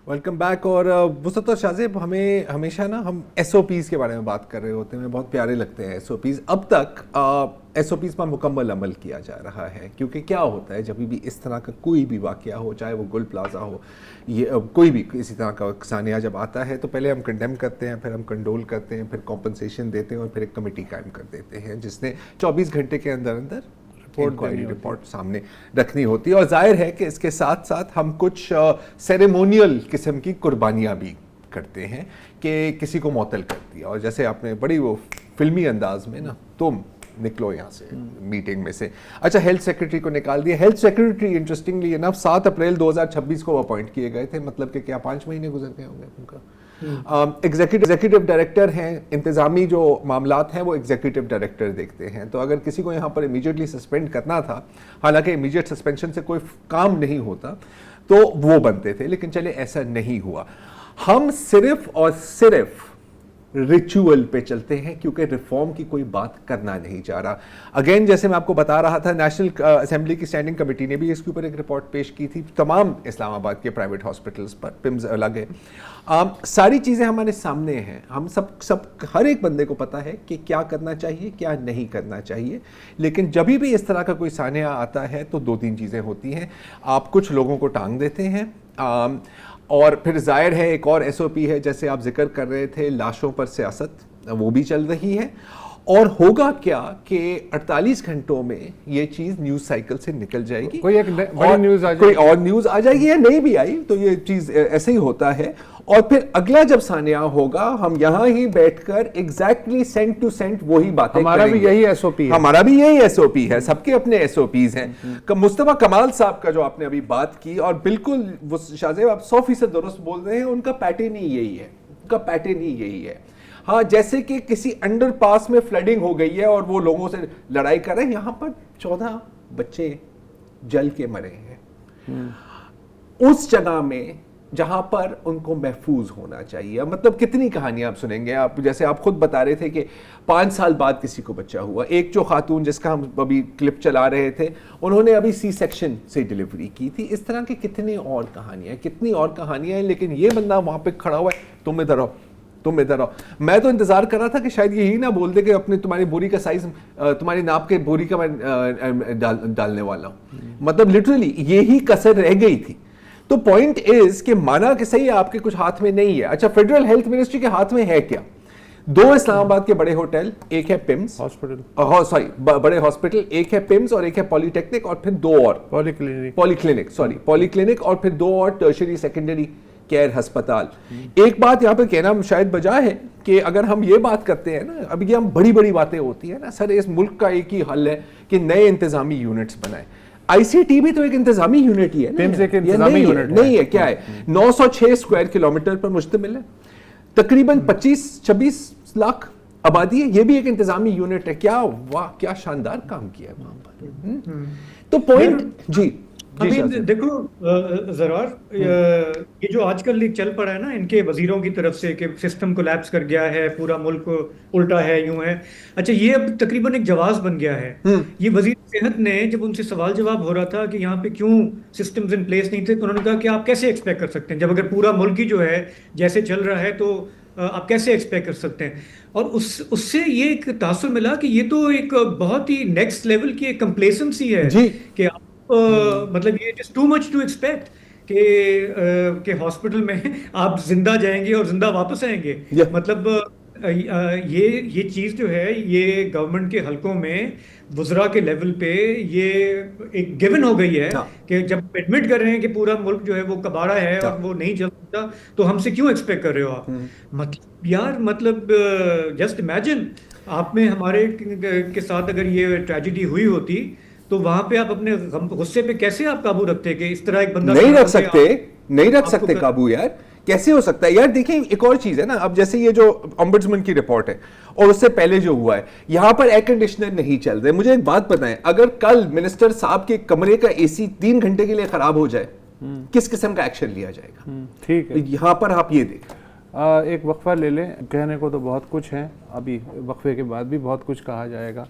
Welcome back. और वुसत और शाज़ेब, हमें हमेशा ना हम SOPs के बारे में बात कर रहे होते हैं, हमें बहुत प्यारे लगते हैं SOPs। अब तक SOPs पर मुकम्मल अमल किया जा रहा है, क्योंकि क्या होता है जब भी इस तरह का कोई भी वाक़या हो, चाहे वो गुल प्लाजा हो, ये कोई भी इसी तरह का सानिया जब आता है तो पहले हम कंडेम करते हैं, फिर हम कंडोल करते हैं, फिर कॉम्पनसेशन देते हैं और फिर एक कमेटी कायम कर देते हैं जिसने 24 घंटे के अंदर अंदर इंक्वायरी रिपोर्ट सामने रखनी होती है। और जाहिर है कि इसके साथ साथ हम कुछ सेरेमोनियल किस्म की कुर्बानियाँ भी करते हैं कि किसी को मअतल कर दिया। और जैसे आपने बड़ी वो फिल्मी अंदाज में ना, तुम निकलो यहाँ से मीटिंग में से, अच्छा हेल्थ सेक्रेटरी को निकाल दिया। हेल्थ सेक्रेटरी इंटरेस्टिंगली है ना 7 अप्रैल 2026 को अपॉइंट किए गए थे, मतलब कि क्या 5 महीने गुजर गए होंगे उनका। एग्जीक्यूटिव डायरेक्टर हैं, इंतज़ामी जो मामलात हैं वो एग्जीक्यूटिव डायरेक्टर देखते हैं। तो अगर किसी को यहाँ पर इमीडिएटली सस्पेंड करना था, हालांकि इमीडिएट सस्पेंशन से कोई काम नहीं होता, तो वो बनते थे, लेकिन चले ऐसा नहीं हुआ। हम सिर्फ और सिर्फ रिचुअल पे चलते हैं क्योंकि रिफॉर्म की कोई बात करना नहीं चाह रहा। अगेन जैसे मैं आपको बता रहा था, नेशनल असेंबली की स्टैंडिंग कमेटी ने भी इसके ऊपर एक रिपोर्ट पेश की थी तमाम इस्लामाबाद के प्राइवेट हॉस्पिटल्स पर, पिम्स अलग है। सारी चीज़ें हमारे सामने हैं, हम सब हर एक बंदे को पता है कि क्या करना चाहिए क्या नहीं करना चाहिए। लेकिन जब भी इस तरह का कोई सानिया आता है तो 2-3 चीज़ें होती हैं। आप कुछ लोगों को टांग देते हैं, और फिर जाहिर है एक और SOP है, जैसे आप जिक्र कर रहे थे, लाशों पर सियासत, वो भी चल रही है। और होगा क्या कि 48 घंटों में ये चीज़ न्यूज़ साइकिल से निकल जाएगी, कोई एक बड़ी न्यूज़ आ जाएगी, कोई और न्यूज़ आ जाएगी, या नहीं भी आई तो ये चीज़ ऐसे ही होता है। और फिर अगला जब सानिया होगा, हम यहाँ ही बैठकर एग्जैक्टली सेंट टू सेंट वही बातें हमारा करेंगे। भी यही SOP है, हमारा भी यही SOP है, सबके अपने SOPs हैं। मुस्तफा कमाल साहब का जो आपने अभी बात की, और बिल्कुल वो शाहजेब आप 100% दुरुस्त बोल रहे हैं, उनका पैटर्न ही यही है, उनका पैटर्न ही यही है। हाँ, जैसे कि किसी अंडरपास में फ्लडिंग हो गई है और वो लोगों से लड़ाई कर रहे हैं, यहाँ पर 14 बच्चे जल के मरे हैं उस जगह में जहां पर उनको महफूज होना चाहिए। मतलब कितनी कहानियां आप सुनेंगे। आप जैसे आप खुद बता रहे थे कि 5 साल बाद किसी को बच्चा हुआ। एक जो खातून जिसका हम अभी क्लिप चला रहे थे, उन्होंने अभी C-सेक्शन से डिलीवरी की थी। इस तरह की कितनी और कहानियां हैं, लेकिन ये बंदा वहां पे खड़ा हुआ है, तुम इधर आओ, तुम इधर आओ। मैं तो इंतजार कर रहा था कि शायद यही ना बोल दे कि अपने तुम्हारी बोरी का साइज, तुम्हारी नाप के बोरी का मैं डालने वाला हूं। मतलब लिटरली यही कसर रह गई थी। तो पॉइंट इज कि माना कि सही आपके कुछ हाथ में नहीं है। अच्छा, फेडरल हेल्थ मिनिस्ट्री के हाथ में है क्या? 2 इस्लामाबाद के बड़े होटल, एक है पिम्स हॉस्पिटल, बड़े हॉस्पिटल, एक है पिम्स और एक है पॉलिटेक्निक, और फिर 2 और पॉलीक्लिनिक, और फिर 2 और टर्शरी सेकेंडरी केयर अस्पताल। एक बात यहाँ पे कहना शायद बजा है कि अगर हम ये बात करते हैं ना, अभी हम बड़ी बातें होती है ना सर, इस मुल्क का एक ही हल है कि नए इंतजामी यूनिट्स बनाए। ICT भी तो एक इंतजामी यूनिट ही है ना, एक इंतजामी यूनिट नहीं है, क्या है? 906 स्क्वायर किलोमीटर पर मुश्तमिल है, तकरीबन 25-26 लाख आबादी है, ये भी एक इंतजामी यूनिट है। क्या वाह, क्या शानदार काम किया है वहां पर। तो पॉइंट जी अभी देखो जरूर, ये जो आजकल लीक चल पड़ा है ना इनके वजीरों की तरफ से कि सिस्टम कोलैप्स कर गया है, पूरा मुल्क उल्टा है, यूं है। अच्छा, ये अब तकरीबन एक जवाब बन गया है। ये वजीर सेहत ने जब उनसे सवाल जवाब हो रहा था कि यहाँ पे क्यों सिस्टम्स इन प्लेस नहीं थे, तो उन्होंने कहा कि आप कैसे एक्सपेक्ट कर सकते हैं, जब अगर पूरा मुल्क ही जो है जैसे चल रहा है तो आप कैसे एक्सपेक्ट कर सकते हैं। और उससे ये एक तासुर मिला कि ये तो एक बहुत ही नेक्स्ट लेवल की एक कंप्लेसेंसी है कि आप मतलब ये is too much to expect कि हॉस्पिटल में आप जिंदा जाएंगे और जिंदा वापस आएंगे। मतलब ये चीज जो है ये गवर्नमेंट के हलकों में वुज़रा के लेवल पे ये एक गिवन हो गई है कि जब एडमिट कर रहे हैं कि पूरा मुल्क जो है वो कबाड़ा है और वो नहीं चल सकता, तो हमसे क्यों एक्सपेक्ट कर रहे हो आप। मतलब यार, मतलब जस्ट इमेजिन आप में हमारे के साथ अगर ये ट्रेजेडी हुई होती तो वहां पे आप अपने गुस्से पे कैसे आप काबू रखते कि इस तरह एक बंदा नहीं रख सकते काबू। यार कैसे हो सकता है? यार देखिए, एक और चीज है ना, अब जैसे ये जो ऑम्बुड्समैन की रिपोर्ट है और उससे पहले जो हुआ है, यहां पर एयर कंडीशनर नहीं चल रहे। मुझे एक बात बताएं, अगर कल मिनिस्टर साहब के कमरे का AC 3 घंटे के लिए खराब हो जाए, किस किस्म का एक्शन लिया जाएगा? ठीक है, यहां पर आप ये देखें। एक वक्फा ले लें। कहने को तो बहुत कुछ है, अभी वक्फे के बाद भी बहुत कुछ कहा जाएगा।